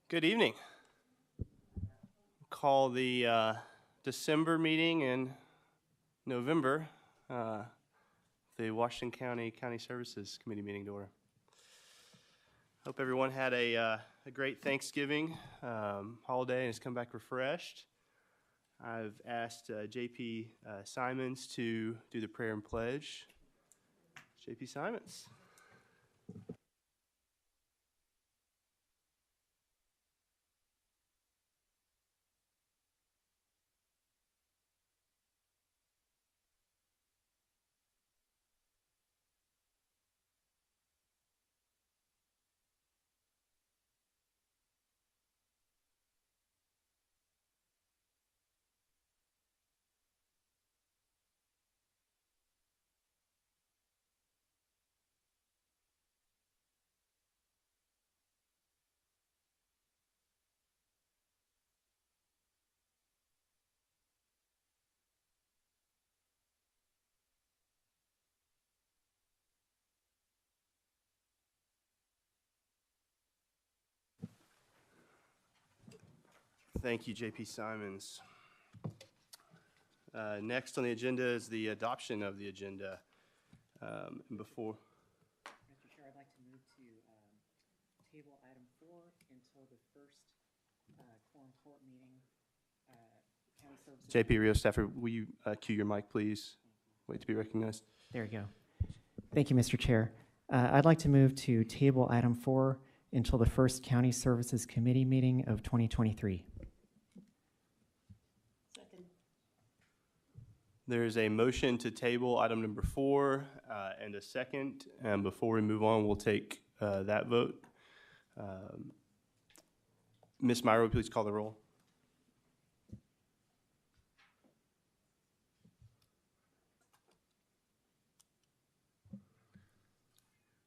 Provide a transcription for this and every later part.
Good evening. Call the December meeting in November, the Washington County Services Committee meeting to order. Hope everyone had a great Thanksgiving holiday and has come back refreshed. I've asked J.P. Simons to do the prayer and pledge. J.P. Simons. Thank you, J.P. Simons. Next on the agenda is the adoption of the agenda. Before Mr. Chair, I'd like to move to table item 4 until the first quorum court meeting, county services. J.P. Rio Stafford, will you cue your mic, please? Wait to be recognized. There you go. Thank you, Mr. Chair. I'd like to move to table item 4 until the first county services committee meeting of 2023. There is a motion to table item number 4 and a second. And before we move on, we'll take that vote. Ms. Myro, please call the roll.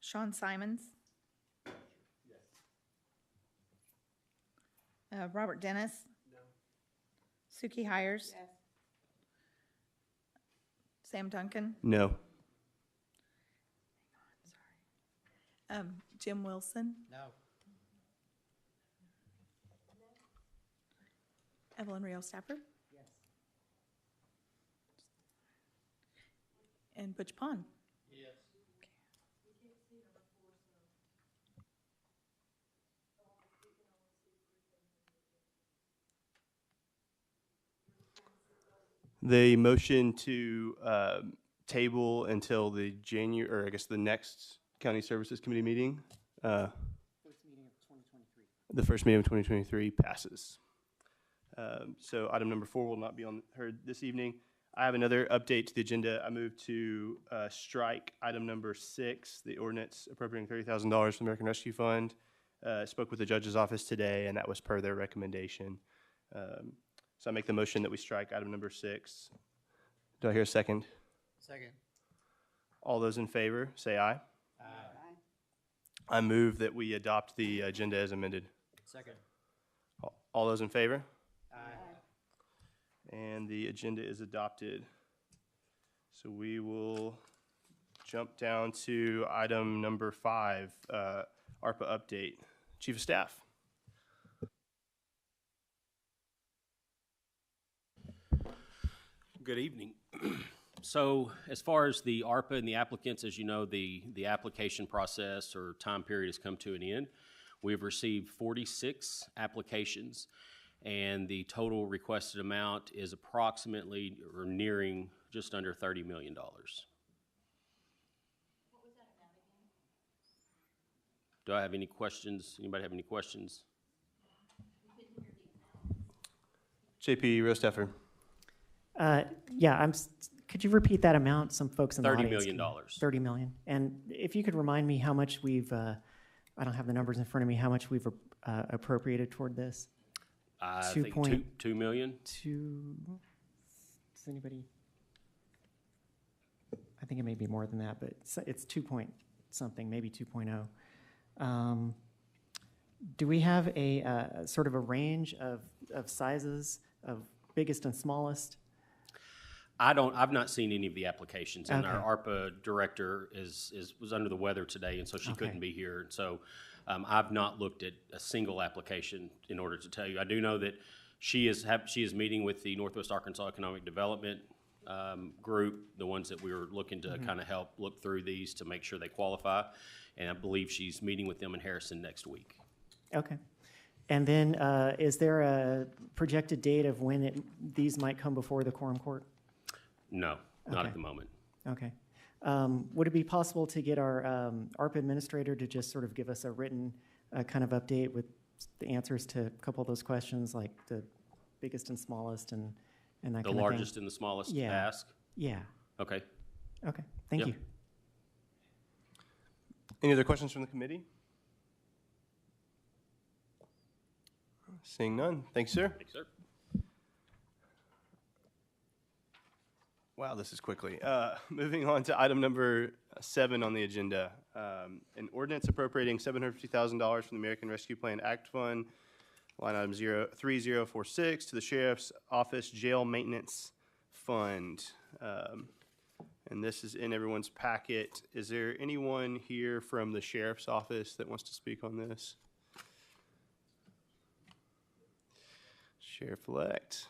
Sean Simons. Yes. Robert Dennis. No. Suki Hires. Yes. Sam Duncan. No. Sorry. Jim Wilson. No. Evelyn Rio Stafford. Yes. And Butch Pond. Yes. The motion to table until the the next County Services Committee meeting. First meeting of 2023. The first meeting of 2023 passes. So item number 4 will not be heard this evening. I have another update to the agenda. I move to strike item number 6, the ordinance appropriating $30,000 from the American Rescue Fund. Spoke with the judge's office today, and that was per their recommendation. So I make the motion that we strike item number 6. Do I hear a second? Second. All those in favor, say aye. Aye. I move that we adopt the agenda as amended. Second. All those in favor? Aye. And the agenda is adopted. So we will jump down to item number 5, ARPA update. Chief of Staff. Good evening. So as far as the ARPA and the applicants, as you know, the application process or time period has come to an end. We've received 46 applications, and the total requested amount is approximately or nearing just under $30 million. What was that amount again? Do I have any questions? Anybody have any questions? JP Rosteffer. Yeah, could you repeat that amount? Some folks in the $30 audience. million. $30 million. And if you could remind me how much we've, I don't have the numbers in front of me, how much we've appropriated toward this? I think $2 million. Does anybody? I think it may be more than that, but it's 2 point something, maybe 2.0. Do we have a sort of a range of sizes of biggest and smallest? I've not seen any of the applications, and Okay. our ARPA director was under the weather today, and so she Okay. couldn't be here. So I've not looked at a single application in order to tell you. I do know that she is meeting with the Northwest Arkansas Economic Development group, the ones that we were looking to kind of help look through these to make sure they qualify. And I believe she's meeting with them in Harrison next week. Okay. And then is there a projected date of when these might come before the quorum court? No, not Okay. at the moment. Okay. Would it be possible to get our ARPA administrator to just sort of give us a written kind of update with the answers to a couple of those questions, like the biggest and smallest and that kind of thing? The largest and the smallest Yeah. ask? Yeah. Okay. Okay. Thank Yep. you. Any other questions from the committee? Seeing none. Thanks, sir. Thanks, sir. Wow, this is quickly. Moving on to item number 7 on the agenda. An ordinance appropriating $750,000 from the American Rescue Plan Act Fund, line item 3046, to the Sheriff's Office Jail Maintenance Fund. And this is in everyone's packet. Is there anyone here from the Sheriff's Office that wants to speak on this? Sheriff-elect.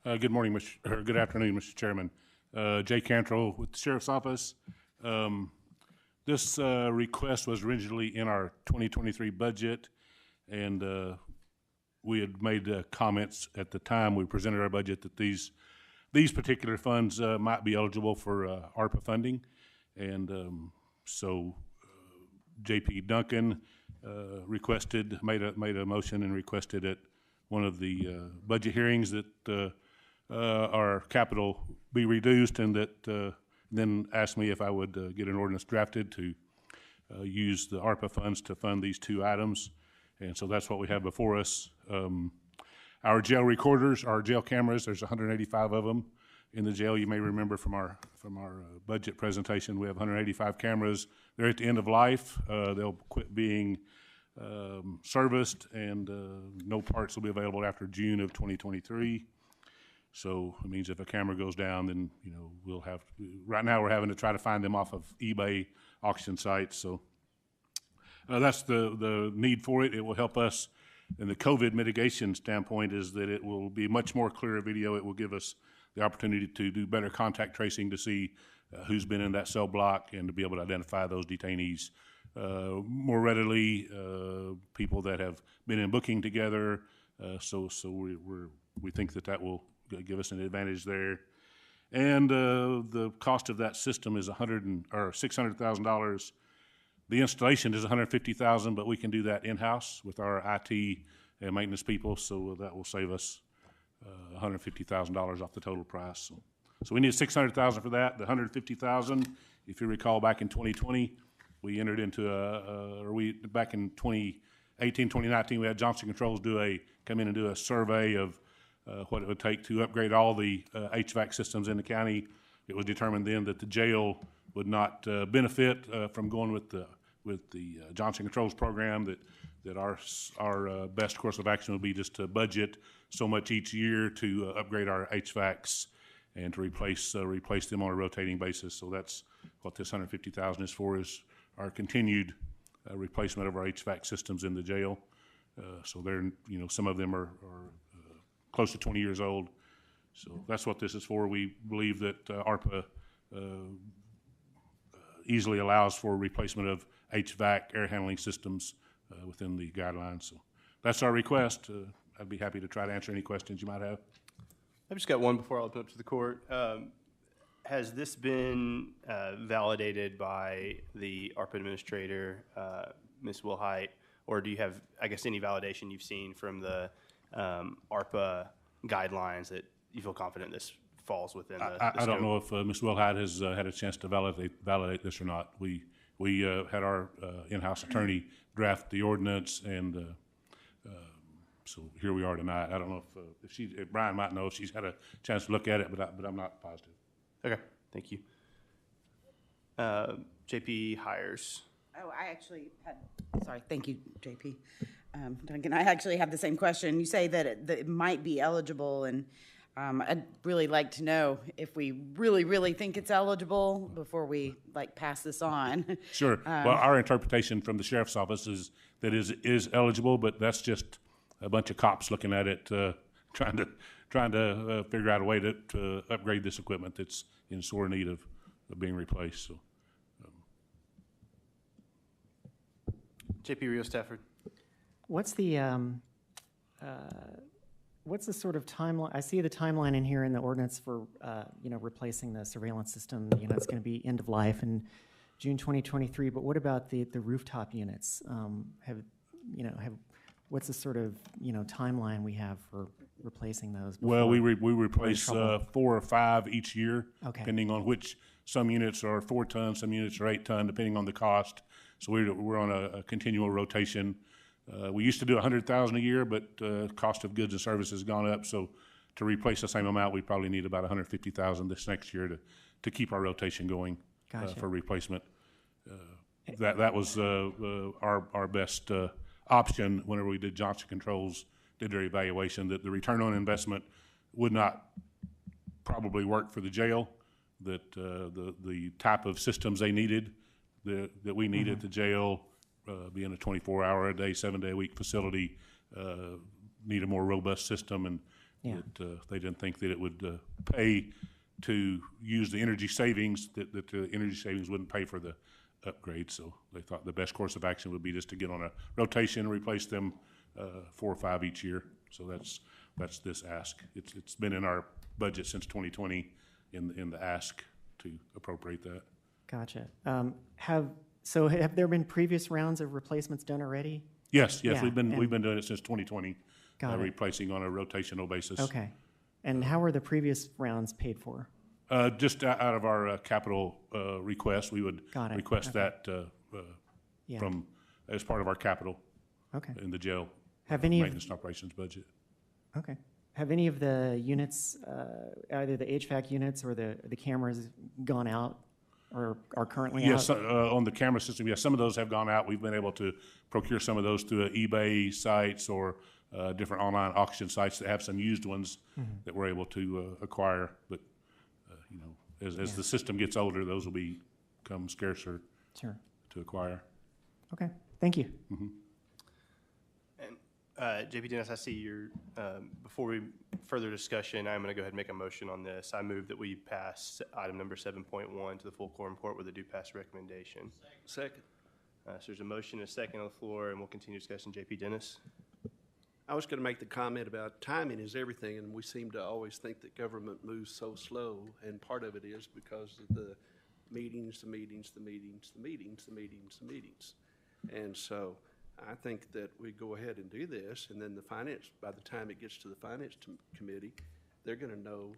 Good morning, or good afternoon, Mr. Chairman. Jay Cantrell with the Sheriff's Office. This request was originally in our 2023 budget, and we had made comments at the time we presented our budget that these particular funds might be eligible for ARPA funding. And so J.P. Duncan made a motion and requested at one of the budget hearings that our capital be reduced, and that then asked me if I would get an ordinance drafted to use the ARPA funds to fund these two items. And so that's what we have before us. Our jail recorders, our jail cameras, there's 185 of them in the jail. You may remember from our budget presentation, we have 185 cameras. They're at the end of life. They'll quit being serviced, and no parts will be available after June of 2023. So it means if a camera goes down, then we'll have. Right now, we're having to try to find them off of eBay auction sites. So that's the need for it. It will help us. And the COVID mitigation standpoint is that it will be much more clear video. It will give us the opportunity to do better contact tracing to see who's been in that cell block and to be able to identify those detainees more readily, people that have been in booking together. So we think that will give us an advantage there. And the cost of that system is $600,000. The installation is $150,000, but we can do that in-house with our IT and maintenance people, so that will save us $150,000 off the total price. So we need $600,000 for that. The $150,000, if you recall, back in 2020, we entered into back in 2018, 2019, we had Johnson Controls come in and do a survey of what it would take to upgrade all the HVAC systems in the county. It was determined then that the jail would not benefit from going with the Johnson Controls program. That our best course of action would be just to budget so much each year to upgrade our HVACs and to replace them on a rotating basis. So that's what this $150,000 is for, is our continued replacement of our HVAC systems in the jail. So they're some of them are close to 20 years old. So that's what this is for. We believe that ARPA easily allows for replacement of HVAC air handling systems within the guidelines. So that's our request. I'd be happy to try to answer any questions you might have. I've just got one before I open up to the court. Has this been validated by the ARPA administrator, Ms. Wilhite, or do you have, I guess, any validation you've seen from the ARPA guidelines that you feel confident this falls within the I don't know if Ms. Wilhite has had a chance to validate this or not. We had our in-house attorney draft the ordinance, and so here we are tonight. I don't know if Brian might know if she's had a chance to look at it, but I'm not positive. Okay, thank you. JP Hires. Oh, I actually sorry, thank you, JP. Duncan, I actually have the same question. You say that it might be eligible, and I'd really like to know if we really think it's eligible before we pass this on. Sure. Well, our interpretation from the sheriff's office is that is eligible, but that's just a bunch of cops looking at it, trying to figure out a way to upgrade this equipment that's in sore need of being replaced. So, JP Rio Stafford. What's the sort of timeline? I see the timeline in here in the ordinance for, replacing the surveillance system. It's going to be end of life in June 2023, but what about the rooftop units? What's the sort of, timeline we have for replacing those? well, we before replace we're in trouble? 4 or 5 each year, Okay. depending on which. Some units are 4 ton, some units are 8 ton, depending on the cost. So we're on a continual rotation. We used to do 100,000 a year, but cost of goods and services has gone up. So to replace the same amount, we probably need about 150,000 this next year to keep our rotation going Gotcha. for replacement. That was our best option whenever we did Johnson Controls, did their evaluation, that the return on investment would not probably work for the jail, that the type of systems they needed, that we need at the jail, being a 24-hour-a-day, 7-day-a-week facility, need a more robust system, and Yeah. that they didn't think that it would pay to use the energy savings, that the energy savings wouldn't pay for the upgrade. So they thought the best course of action would be just to get on a rotation, replace them 4 or 5 each year. So that's this ask. It's been in our budget since 2020 in the ask to appropriate that. Gotcha. Have there been previous rounds of replacements done already? Yes, Yeah, we've been and- doing it since 2020, Got it. replacing on a rotational basis. Okay. And how were the previous rounds paid for? Just out of our capital request, we would Got it. request Okay. that Yeah. from as part of our capital Okay. in the jail Have any of maintenance and operations budget. Okay. Have any of the units, either the HVAC units or the cameras, gone out or are currently out? Yes, on the camera system, yes, some of those have gone out. We've been able to procure some of those through eBay sites or different online auction sites that have some used ones that we're able to acquire. But, as the system gets older, those will become scarcer Sure. to acquire. Okay. Thank you. And JP Dennis, I see your, before we further discussion, I'm going to go ahead and make a motion on this. I move that we pass item number 7.1 to the full quorum court with a due pass recommendation. Second. So there's a motion and a second on the floor, and we'll continue discussing. JP Dennis? I was going to make the comment about timing is everything, and we seem to always think that government moves so slow, and part of it is because of the meetings. And so I think that we go ahead and do this, and then by the time it gets to the finance committee, they're going to know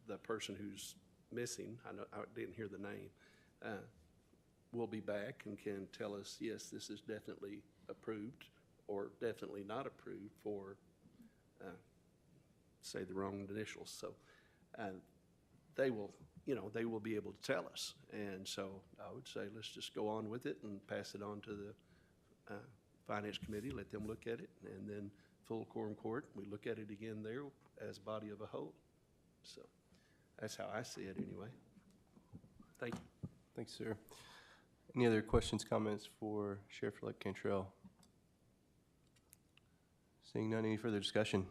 the person who's missing. I didn't hear the name. Will be back and can tell us, yes, this is definitely approved or definitely not approved for, say, the wrong initials. So they will be able to tell us. And so I would say let's just go on with it and pass it on to the Finance Committee, let them look at it, and then full quorum court, we look at it again there as a body of a whole. So that's how I see it anyway. Thank you. Thanks, sir. Any other questions, comments for Sheriff-elect Cantrell? Seeing none, any further discussion?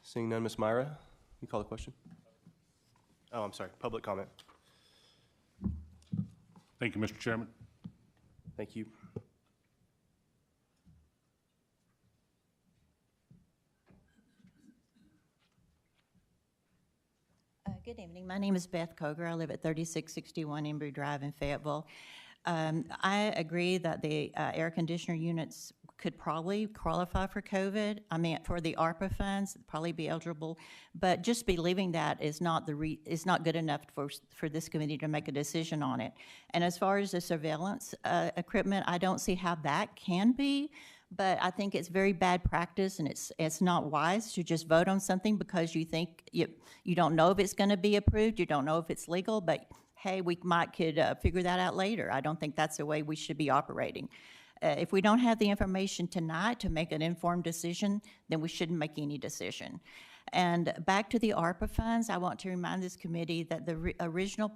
Seeing none, Ms. Myra, you call the question? Oh, I'm sorry, public comment. Thank you, Mr. Chairman. Thank you. Good evening. My name is Beth Koger. I live at 3661 Embry Drive in Fayetteville. I agree that the air conditioner units could probably qualify for COVID. I mean, for the ARPA funds, probably be eligible. But just believing that is not is not good enough for this committee to make a decision on it. And as far as the surveillance equipment, I don't see how that can be. But I think it's very bad practice, and it's not wise to just vote on something because you think you don't know if it's going to be approved, you don't know if it's legal, but hey, we could figure that out later. I don't think that's the way we should be operating. If we don't have the information tonight to make an informed decision, then we shouldn't make any decision. And back to the ARPA funds, I want to remind this committee that the original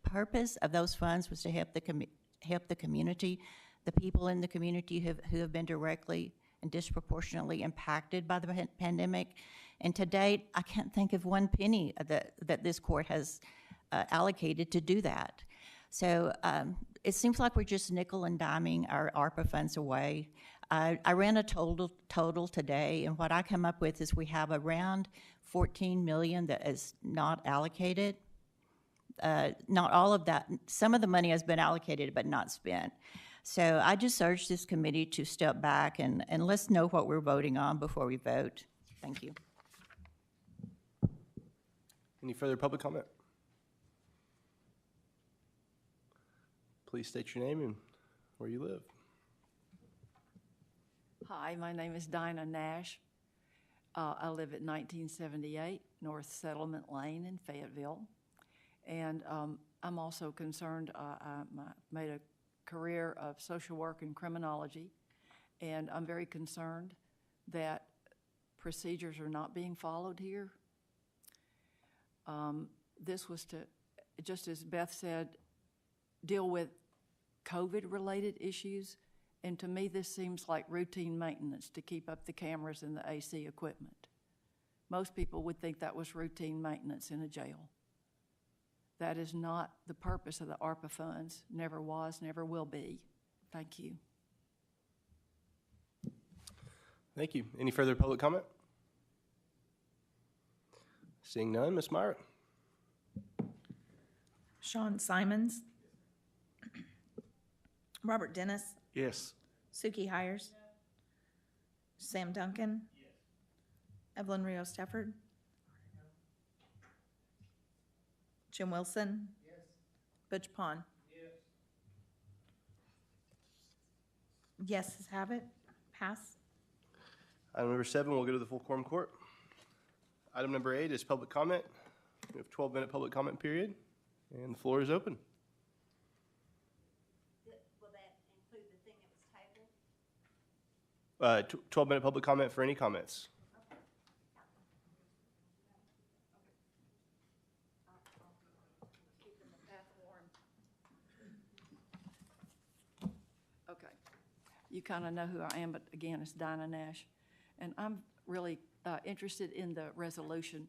purpose of those funds was to help the community, the people in the community who have been directly and disproportionately impacted by the pandemic. And to date, I can't think of one penny that this court has allocated to do that. So it seems like we're just nickel and diming our ARPA funds away. I ran a total today, and what I come up with is we have around 14 million that is not allocated. Not all of that, some of the money has been allocated but not spent. So I just urge this committee to step back and let's know what we're voting on before we vote. Thank you. Any further public comment? Please state your name and where you live. Hi, my name is Dinah Nash. I live at 1978 North Settlement Lane in Fayetteville. And I'm also concerned, I made a career of social work and criminology, and I'm very concerned that procedures are not being followed here. This was to, just as Beth said, deal with COVID-related issues, and to me this seems like routine maintenance to keep up the cameras and the AC equipment. Most people would think that was routine maintenance in a jail. That is not the purpose of the ARPA funds, never was, never will be. Thank you. Thank you. Any further public comment? Seeing none, Ms. Myra. Sean Simons. Robert Dennis. Yes. Suki Hires. Sam Duncan. Evelyn Rios Stafford. Jim Wilson. Butch Pond. Yeses have it. Pass. Item number 7, we'll go to the full quorum court. Item number 8 is public comment. We have a 12-minute public comment period, and the floor is open. Will that include the thing that was tabled? 12-minute public comment for any comments. Okay. You kind of know who I am, but again, it's Dinah Nash. And I'm really interested in the resolution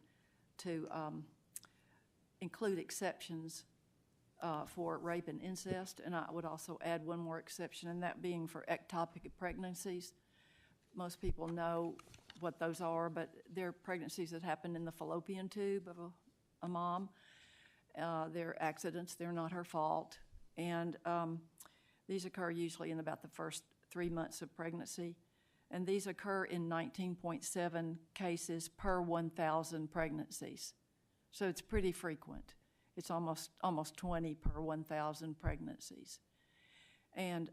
to include exceptions for rape and incest. And I would also add one more exception, and that being for ectopic pregnancies. Most people know what those are, but they're pregnancies that happen in the fallopian tube of a mom. They're accidents, they're not her fault. And these occur usually in about the first 3 months of pregnancy. And these occur in 19.7 cases per 1,000 pregnancies. So it's pretty frequent. It's almost 20 per 1,000 pregnancies. And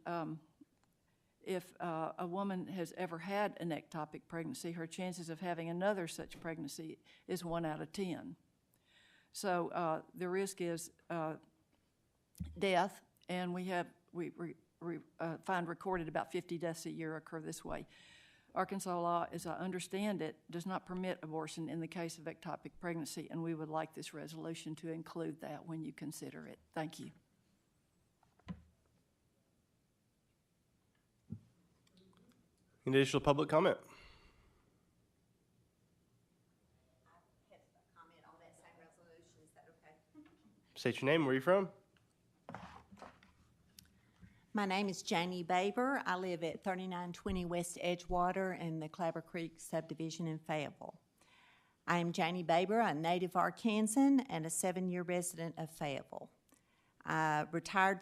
if a woman has ever had an ectopic pregnancy, her chances of having another such pregnancy is 1 out of 10. So the risk is death, and we find recorded about 50 deaths a year occur this way. Arkansas law, as I understand it, does not permit abortion in the case of ectopic pregnancy, and we would like this resolution to include that when you consider it. Thank you. Any additional public comment? I have a comment on that same resolution. Is that okay? State your name, where are you from? My name is Janie Baber. I live at 3920 West Edgewater in the Clabber Creek subdivision in Fayetteville. I am Janie Baber, a native Arkansan and a 7-year resident of Fayetteville. A retired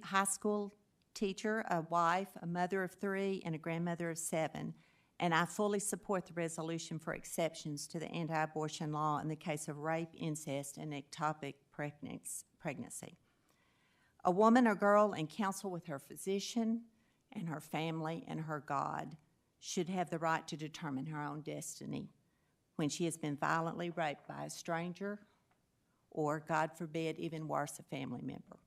high school teacher, a wife, a mother of 3, and a grandmother of 7, and I fully support the resolution for exceptions to the anti-abortion law in the case of rape, incest, and ectopic pregnancy. A woman or girl in counsel with her physician and her family and her God should have the right to determine her own destiny when she has been violently raped by a stranger or, God forbid, even worse, a family member.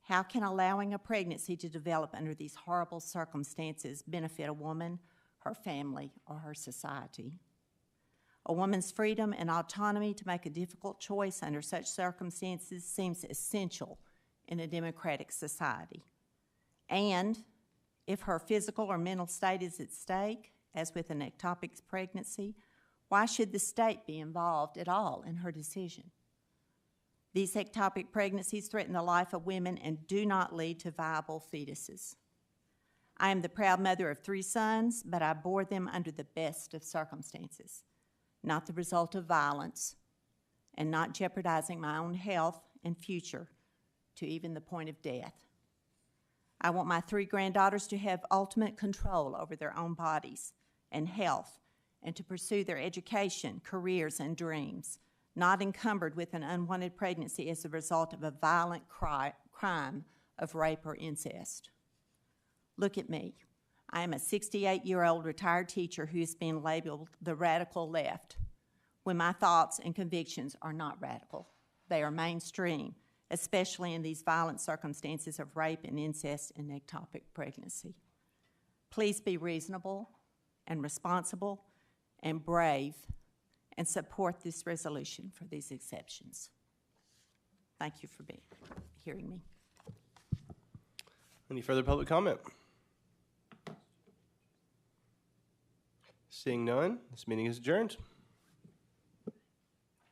How can allowing a pregnancy to develop under these horrible circumstances benefit a woman, her family, or her society? A woman's freedom and autonomy to make a difficult choice under such circumstances seems essential in a democratic society. And if her physical or mental state is at stake, as with an ectopic pregnancy, why should the state be involved at all in her decision? These ectopic pregnancies threaten the life of women and do not lead to viable fetuses. I am the proud mother of 3 sons, but I bore them under the best of circumstances, not the result of violence, and not jeopardizing my own health and future to even the point of death. I want my 3 granddaughters to have ultimate control over their own bodies and health, and to pursue their education, careers, and dreams, not encumbered with an unwanted pregnancy as a result of a violent crime of rape or incest. Look at me. I am a 68-year-old retired teacher who has been labeled the radical left, when my thoughts and convictions are not radical. They are mainstream, especially in these violent circumstances of rape and incest and ectopic pregnancy. Please be reasonable and responsible and brave and support this resolution for these exceptions. Thank you for hearing me. Any further public comment? Seeing none, this meeting is adjourned.